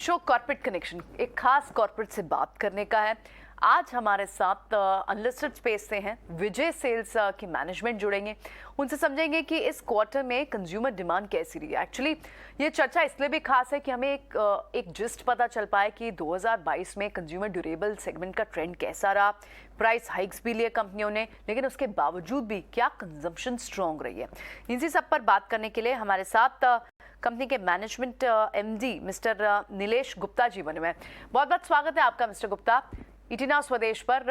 Show corporate connection एक खास corporate से बात करने का है। आज हमारे साथ अनलिस्टेड स्पेस से हैं विजय सेल्स के मैनेजमेंट जुड़ेंगे। उनसे समझेंगे कि इस क्वार्टर में कंज्यूमर डिमांड कैसी रही है। एक्चुअली ये चर्चा इसलिए भी खास है कि हमें एक जिस्ट पता चल पाए कि 2022 में कंज्यूमर ड्यूरेबल सेगमेंट का ट्रेंड कैसा रहा। प्राइस हाइक्स भी लिए कंपनियों ने, लेकिन उसके बावजूद भी क्या कंजम्पशन स्ट्रॉन्ग रही है। इसी सब पर बात करने के लिए हमारे साथ कंपनी के management MD mister Nilesh Gupta ji बने हुए। बहुत बहुत स्वागत है आपका मिस्टर गुप्ता ईटी नाउ स्वदेश पर।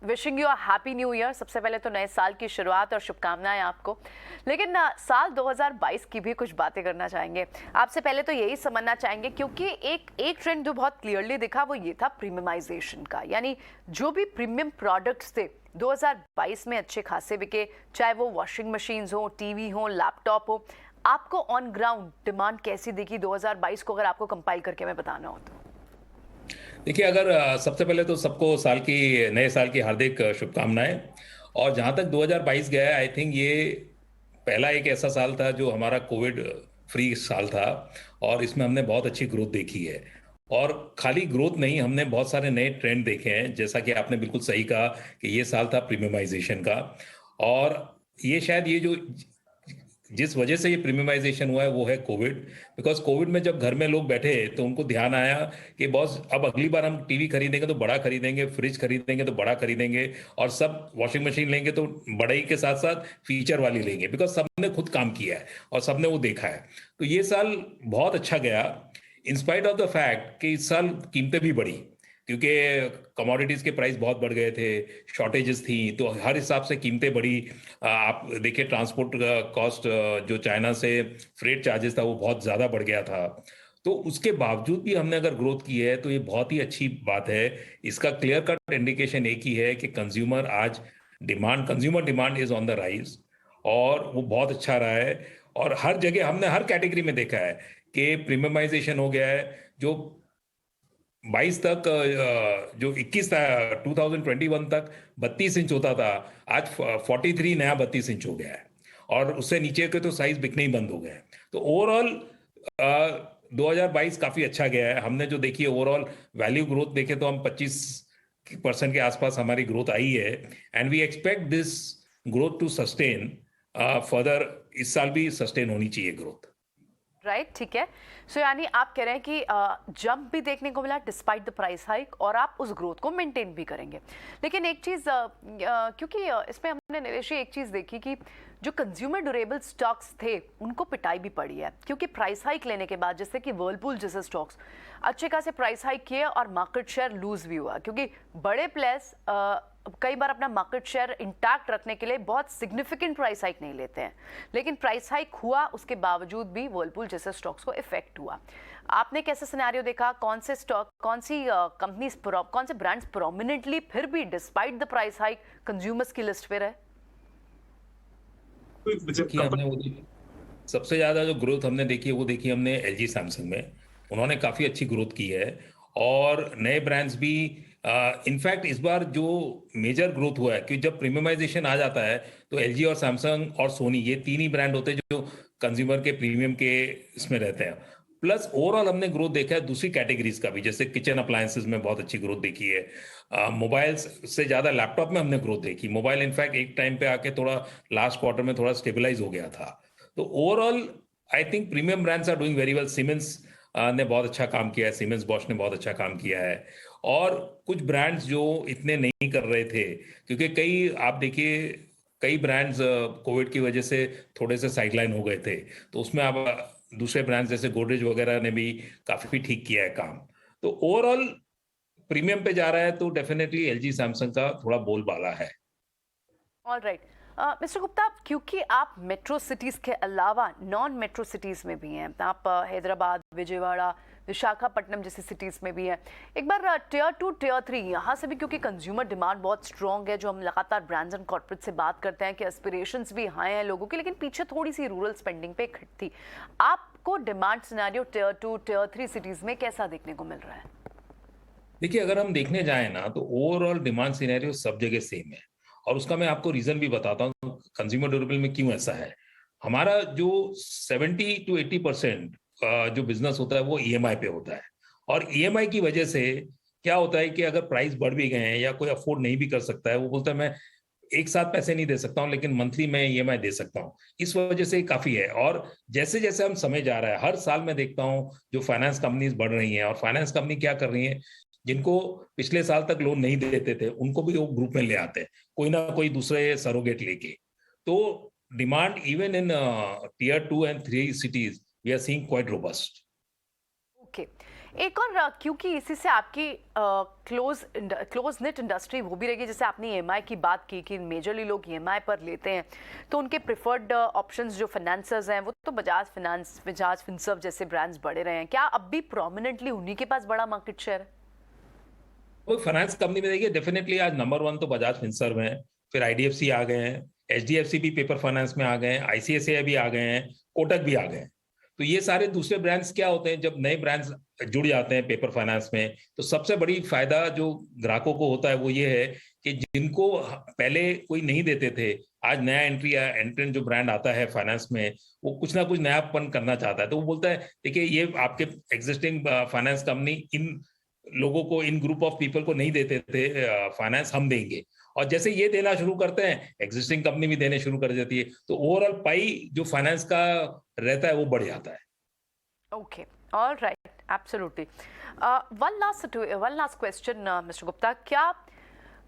Wishing you a happy new year. सबसे पहले तो नए साल की शुरुआत और शुभकामनाएं आपको। लेकिन साल 2022 की भी कुछ बातें करना चाहेंगे। आपसे पहले तो यही समझना चाहेंगे क्योंकि एक ट्रेंड जो बहुत क्लियरली दिखा वो ये था प्रीमियमाइजेशन का, यानी जो भी प्रीमियम प्रोडक्ट्स थे 2022 में अच्छे खासे बिके, चाहे वो वॉशिंग मशीन्स हो, टीवी हो, लैपटॉप हो। आपको ऑन ग्राउंड डिमांड कैसी दिखी 2022 को, अगर आपको कंपाइल करके मैं बताना हो तो? देखिए, अगर सबसे पहले तो सबको नए साल की हार्दिक शुभकामनाएं। और जहां तक 2022 गया है, आई थिंक ये पहला एक ऐसा साल था जो हमारा कोविड फ्री साल था, और इसमें हमने बहुत अच्छी ग्रोथ देखी है। और खाली ग्रोथ नहीं, हमने बहुत सारे नए ट्रेंड देखे हैं, जैसा कि आपने बिल्कुल सही कहा कि ये साल था प्रीमियमाइजेशन का। और ये शायद ये जो जिस वजह से ये प्रीमियमाइजेशन हुआ है वो है कोविड। बिकॉज कोविड में जब घर में लोग बैठे तो उनको ध्यान आया कि बॉस अब अगली बार हम टीवी खरीदेंगे तो बड़ा खरीदेंगे, फ्रिज खरीदेंगे तो बड़ा खरीदेंगे, और सब वॉशिंग मशीन लेंगे तो बड़े ही के साथ साथ फीचर वाली लेंगे, बिकॉज सबने खुद काम किया है और सबने वो देखा है। तो ये साल बहुत अच्छा गया, इंस्पाइट ऑफ द फैक्ट कि इस साल कीमतें भी बढ़ी, क्योंकि कमोडिटीज के प्राइस बहुत बढ़ गए थे, शॉर्टेजेस थी, तो हर हिसाब से कीमतें बढ़ी। आप देखिए, ट्रांसपोर्ट कॉस्ट जो चाइना से फ्रेट चार्जेस था वो बहुत ज़्यादा बढ़ गया था। तो उसके बावजूद भी हमने अगर ग्रोथ की है तो ये बहुत ही अच्छी बात है। इसका क्लियर कट इंडिकेशन एक ही है कि consumer demand is on the rise, और वो बहुत अच्छा रहा है। और हर जगह हमने हर कैटेगरी में देखा है कि प्रीमियमाइजेशन हो गया है। जो 22 तक जो 21 था, 2021 तक 32 इंच होता था, आज 43 नया 32 इंच हो गया है, और उससे नीचे के तो साइज बिकने ही बंद हो गए हैं। तो ओवरऑल 2022 काफी अच्छा गया है। हमने जो देखी है ओवरऑल वैल्यू ग्रोथ देखे तो हम 25% के आसपास हमारी ग्रोथ आई है, and we expect this growth to sustain further. इस साल भी सस्टेन होनी चाहिए ग्रोथ। राइट, ठीक है। सो यानी आप कह रहे हैं कि जंप भी देखने को मिला डिस्पाइट द प्राइस हाइक, और आप उस ग्रोथ को मेंटेन भी करेंगे। लेकिन एक चीज़, क्योंकि इसमें हमने नीलेश एक चीज़ देखी कि जो कंज्यूमर ड्यूरेबल स्टॉक्स थे उनको पिटाई भी पड़ी है, क्योंकि प्राइस हाइक लेने के बाद, जैसे कि वर्लपूल जैसे स्टॉक्स अच्छे खासे प्राइस हाइक किए और मार्केट शेयर लूज भी हुआ, क्योंकि बड़े प्लेयर्स कई बार अपना मार्केट शेयर इंटैक्ट रखने के लिए बहुत सिग्निफिकेंट प्राइस हाइक नहीं लेते हैं। लेकिन प्राइस हाइक हुआ, उसके बावजूद भी वर्लपूल जैसे स्टॉक्स को इफेक्ट हुआ। आपने कैसे सिनेरियो देखा? कौन से स्टॉक, कौन सी कंपनीज, कौन से ब्रांड्स प्रोमिनेंटली फिर भी despite the price hike consumers की लिस्ट पे रहे? देखिए, सबसे ज्यादा जो ग्रोथ हमने देखी है वो देखी हमने एलजी सैमसंग में। उन्होंने काफी अच्छी ग्रोथ की है, और नए ब्रांड्स भी। इनफैक्ट इस बार जो मेजर ग्रोथ हुआ है कि जब प्रीमियमाइजेशन आ जाता है तो एलजी और सैमसंग और सोनी, ये तीन ही ब्रांड होते हैं जो कंज्यूमर के प्रीमियम के इसमें रहते हैं। प्लस ओवरऑल हमने ग्रोथ देखा है दूसरी कैटेगरीज का भी, जैसे किचन अप्लायंसेस में बहुत अच्छी ग्रोथ देखी है। मोबाइल्स से ज्यादा लैपटॉप में हमने ग्रोथ देखी। मोबाइल इनफैक्ट एक टाइम पे आके थोड़ा लास्ट क्वार्टर में थोड़ा स्टेबलाइज हो गया था। तो overall I think premium brands are doing very well. Siemens ने बहुत अच्छा काम किया है, सीमेंस बॉश ने बहुत अच्छा काम किया है। और कुछ ब्रांड्स जो इतने नहीं कर रहे थे, क्योंकि कई आप देखिए कई ब्रांड्स कोविड की वजह से थोड़े से साइडलाइन हो गए थे, तो उसमें अब दूसरे ब्रांड्स जैसे गोदरेज वगैरह ने भी काफी ठीक किया है काम। तो ओवरऑल प्रीमियम पे जा रहा है तो डेफिनेटली एलजी सैमसंग का थोड़ा बोलबाला है। ऑल राइट, मिस्टर गुप्ता, क्योंकि आप मेट्रो सिटीज के अलावा नॉन मेट्रो सिटीज में भी हैं, आप हैदराबाद, विजयवाड़ा, विशाखापट्टनम जैसी सिटीज में भी हैं। एक बार टियर 2, टियर 3 यहाँ से भी, क्योंकि कंज्यूमर डिमांड बहुत स्ट्रॉन्ग है, जो हम लगातार ब्रांड्स एंड कॉर्पोरेट से बात करते हैं कि एस्पिरेशंस भी हाई हैं लोगों की, लेकिन पीछे थोड़ी सी रूरल स्पेंडिंग पे खट थी। आपको demand scenario tier 2, tier 3 cities में कैसा देखने को मिल रहा है? देखिए, अगर हम देखने जाएं ना तो ओवरऑल डिमांड सिनेरियो सब जगह सेम है, और उसका मैं आपको रीजन भी बताता हूँ कंज्यूमर ड्यूरेबल में क्यों ऐसा है। हमारा जो 70 to 80% जो बिजनेस होता है वो ईएमआई पे होता है, और ईएमआई की वजह से क्या होता है कि अगर प्राइस बढ़ भी गए हैं या कोई अफोर्ड नहीं भी कर सकता है, वो बोलता है मैं एक साथ पैसे नहीं दे सकता हूँ, लेकिन मंथली मैं ईएमआई दे सकता हूँ। इस वजह से काफी है। और जैसे जैसे हम समय जा रहा है, हर साल मैं देखता हूँ जो फाइनेंस कंपनीज बढ़ रही हैं, और फाइनेंस कंपनी क्या कर रही है, जिनको पिछले साल तक लोन नहीं देते थे उनको भी वो ग्रुप में ले आते हैं, कोई ना कोई दूसरे सरोगेट लेके। तो demand even in tier 2 and 3 cities we are seeing quite robust. Okay, एक और क्योंकि इसी से आपकी क्लोज नेट इंडस्ट्री वो भी रहेगी, जैसे आपने ईएमआई की बात की कि मेजरली लोग ईएमआई पर लेते हैं, तो उनके प्रिफर्ड ऑप्शंस जो फाइनेंसर्स हैं वो तो बजाज फिनांस, बजाज फिनसर्व जैसे ब्रांड्स बड़े रहे हैं, क्या अब भी प्रोमिनेंटली उन्हीं के पास बड़ा मार्केट शेयर है? वो फाइनेंस कंपनी में देखिए, डेफिनेटली आज नंबर 1 तो बजाज फिनसर्व है, फिर आईडीएफसी आ गए हैं, एचडीएफसी भी पेपर फाइनेंस में आ गए हैं, आईसीआईसीआई भी आ गए हैं, कोटक भी आ गए हैं। तो ये सारे दूसरे ब्रांड्स क्या होते हैं, जब नए ब्रांड्स जुड़ जाते हैं पेपर फाइनेंस में, तो सबसे बड़ी फायदा जो ग्राहकों को होता है वो ये है कि जिनको पहले कोई नहीं देते थे, आज नया एंट्री या एंट्रेंट जो ब्रांड आता है फाइनेंस में, वो कुछ ना कुछ नयापन करना चाहता है, तो वो बोलता है देखिए ये आपके एग्जिस्टिंग फाइनेंस कंपनी इन लोगों को, इन ग्रुप ऑफ पीपल को नहीं देते थे फाइनेंस, हम देंगे। और जैसे ये देना शुरू करते हैं, एग्जिस्टिंग कंपनी भी देने शुरू कर देती है, तो ओवरऑल पाई जो फाइनेंस का रहता है वो बढ़ जाता है। Okay, all right, absolutely. One last question, Mr. Gupta. क्या,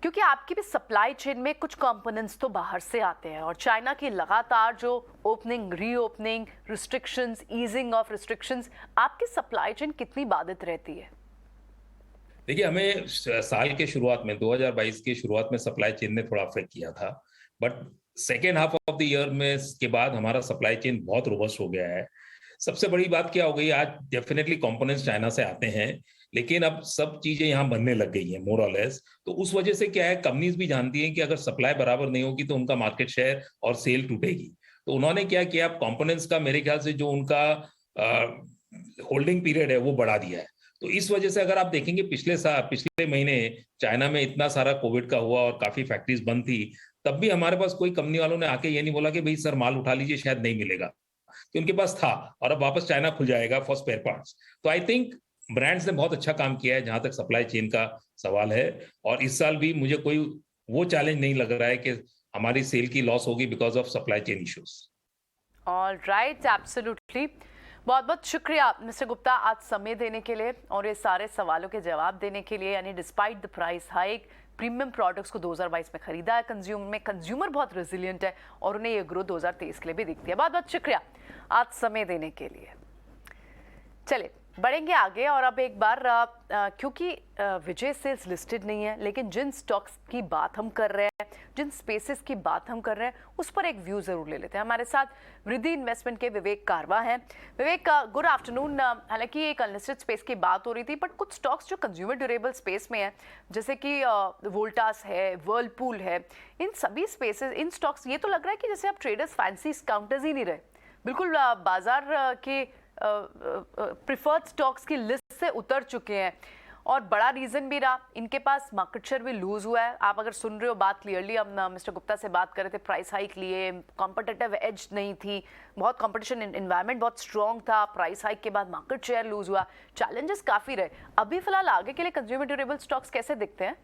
क्योंकि आपकी भी सप्लाई चेन में कुछ कंपोनेंट्स तो बाहर से आते हैं, और चाइना की लगातार जो opening, reopening, restrictions, easing of restrictions, आपकी सप्लाई चेन कितनी बाधित रहती है? देखिए, हमें साल के शुरुआत में 2022 की शुरुआत में सप्लाई चेन ने थोड़ा अफेक्ट किया था, but second half of the year में के बाद हमारा सप्लाई चेन बहुत रोबस्ट हो गया है। सबसे बड़ी बात क्या हो गई, आज डेफिनेटली कंपोनेंट्स चाइना से आते हैं, लेकिन अब सब चीजें यहाँ बनने लग गई हैं मोर और लेस। तो उस वजह से क्या है, कंपनीज भी जानती हैं कि अगर सप्लाई बराबर नहीं होगी तो उनका मार्केट शेयर और सेल टूटेगी। तो उन्होंने क्या किया, कंपोनेंट्स का मेरे ख्याल से जो उनका होल्डिंग पीरियड है वो बढ़ा दिया है। तो इस वजह से अगर आप देखेंगे, पिछले महीने चाइना में इतना सारा कोविड का हुआ और काफी फैक्ट्रीज बंद थी, तब भी हमारे पास कोई कंपनी वालों ने आके ये नहीं बोला कि भाई सर माल उठा लीजिए, शायद नहीं मिलेगा, कि उनके पास था और अब वापस चाइना खुल जाएगा फॉर स्पेयर पार्ट्स। तो आई थिंक ब्रांड्स ने बहुत अच्छा काम किया है जहां तक सप्लाई चेन का सवाल है, और इस साल भी मुझे कोई वो चैलेंज नहीं लग रहा है कि हमारी सेल की लॉस होगी because of supply chain issues. All right, absolutely. बहुत बहुत शुक्रिया मिस्टर गुप्ता आज समय देने के लिए और ये सारे सवालों के जवाब देने के लिए। यानी despite the price hike, premium products को 2022 में खरीदा है कंज्यूमर बहुत रेजिलिएंट है और उन्हें ये ग्रोथ 2023 के लिए भी दिखती है। बहुत बहुत शुक्रिया आज समय देने के लिए। चलिए बढ़ेंगे आगे, और अब एक बार क्योंकि विजय सेल्स लिस्टेड नहीं है, लेकिन जिन स्टॉक्स की बात हम कर रहे हैं, जिन स्पेसेस की बात हम कर रहे हैं, उस पर एक व्यू जरूर ले लेते हैं। हमारे साथ वृद्धि इन्वेस्टमेंट के विवेक कारवा हैं। विवेक, गुड आफ्टरनून। हालांकि एक अनलिस्टेड स्पेस की बात हो रही थी, बट कुछ स्टॉक्स जो कंज्यूमर ड्यूरेबल स्पेस में है, जैसे कि वोल्टास है, वर्लपूल है, इन सभी स्पेसेस, इन स्टॉक्स, ये तो लग रहा है कि जैसे आप ट्रेडर्स फैंसी काउंटर्स ही नहीं रहे, बिल्कुल बाजार के प्रिफर्ड स्टॉक्स की लिस्ट से उतर चुके हैं। और बड़ा रीजन भी रहा, इनके पास मार्केट शेयर भी लूज हुआ है। आप अगर सुन रहे हो बात क्लियरली, हम मिस्टर गुप्ता से बात कर रहे थे, प्राइस हाइक लिए, कॉम्पिटिटिव एज नहीं थी, बहुत कॉम्पिटिशन एनवायरनमेंट बहुत स्ट्रॉन्ग था, प्राइस हाइक के बाद मार्केट शेयर लूज हुआ, चैलेंजेस काफी रहे। अभी फिलहाल आगे के लिए कंज्यूमर ड्यूरेबल स्टॉक्स कैसे दिखते हैं?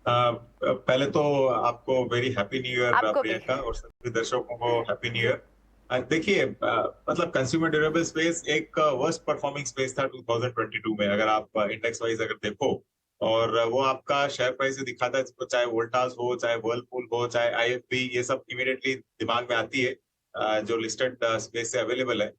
पहले तो आपको very happy new year Priyanka, और सभी दर्शकों को हैप्पी न्यू ईयर। देखिए, मतलब कंज्यूमर ड्यूरेबल स्पेस एक वर्स्ट परफॉर्मिंग स्पेस था 2022 में, अगर आप इंडेक्स वाइज अगर देखो, और वो आपका शेयर प्राइस से दिखाता है, चाहे वोल्टास हो, चाहे वर्लपूल हो, चाहे आईएफबी, ये सब इमीडिएटली दिमाग में आती है जो लिस्टेड स्पेस से अवेलेबल है।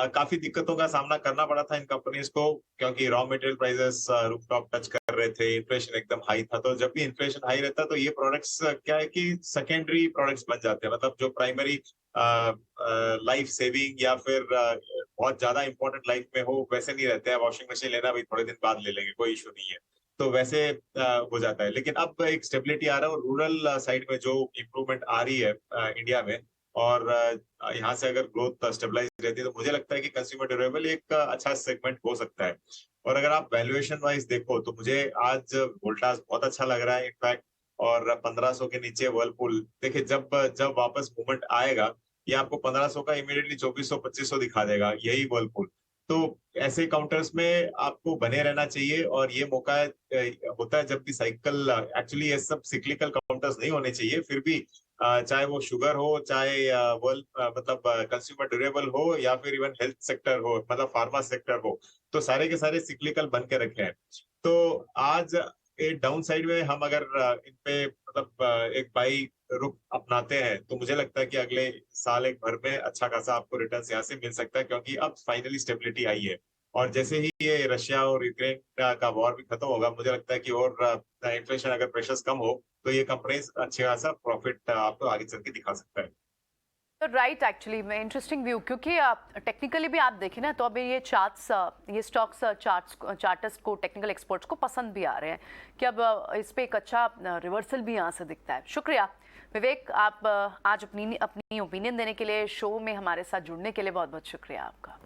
काफी दिक्कतों का सामना करना पड़ा था इन कंपनीज को, क्योंकि raw material prices rooftop touch कर रहे थे, इन्फ्लेशन एकदम हाई था। तो जब भी इन्फ्लेशन हाई रहता है तो ये प्रोडक्ट्स क्या है कि सेकेंडरी प्रोडक्ट्स बन जाते हैं, मतलब जो प्राइमरी लाइफ सेविंग या फिर बहुत ज्यादा इंपॉर्टेंट लाइफ में हो वैसे नहीं रहते हैं। वॉशिंग मशीन लेना भी थोड़े दिन बाद ले लेंगे, कोई इशू नहीं है, तो वैसे हो जाता है। लेकिन अब एक स्टेबिलिटी आ रहा है, और रूरल साइड में जो इम्प्रूवमेंट आ रही है इंडिया में, और यहाँ से अगर ग्रोथ स्टेबलाइज रहती है, तो मुझे लगता है कि कंज्यूमर ड्यूरेबल एक अच्छा सेगमेंट हो सकता है। और अगर आप वैल्यूएशन वाइज देखो तो मुझे आज वोल्टास बहुत अच्छा लग रहा है इनफैक्ट, और 1500 के नीचे वर्लपूल। देखिए, जब जब वापस मूवमेंट आएगा, ये आपको 1500 का इमीडिएटली 2400 2500 दिखा देगा, यही वर्लपूल। तो ऐसे काउंटर्स में आपको बने रहना चाहिए, और ये मौका होता है जब भी साइकिल, एक्चुअली ये सब सिक्लिकल काउंटर्स नहीं होने चाहिए, फिर भी चाहे वो शुगर हो, चाहे वर्ल्ड मतलब कंज्यूमर ड्यूरेबल हो, या फिर इवन हेल्थ सेक्टर हो, मतलब फार्मा सेक्टर हो, तो सारे के सारे सिक्लिकल बन के रखे हैं। तो आज डाउन साइड में हम अगर इन पे मतलब एक बाई रुख अपनाते हैं, तो मुझे लगता है कि अगले साल एक भर में अच्छा खासा आपको रिटर्न यहाँ से मिल सकता है, क्योंकि अब फाइनली स्टेबिलिटी आई है। और जैसे ही ये रशिया और यूक्रेन का वॉर भी खत्म होगा, मुझे लगता है कि और इन्फ्लेशन अगर प्रेशर्स कम हो, तो ये कंपनीज अच्छे खासा प्रॉफिट आपको आगे चल के दिखा सकता है। राइट, एक्चुअली मैं इंटरेस्टिंग व्यू, क्योंकि आप टेक्निकली भी आप देखें ना, तो अभी ये चार्ट्स, ये स्टॉक्स चार्टर्स को, टेक्निकल एक्सपर्ट्स को पसंद भी आ रहे हैं कि अब इस पे एक अच्छा रिवर्सल भी यहाँ से दिखता है। शुक्रिया विवेक, आप आज अपनी ओपिनियन देने के लिए, शो में हमारे साथ जुड़ने के लिए बहुत बहुत शुक्रिया आपका।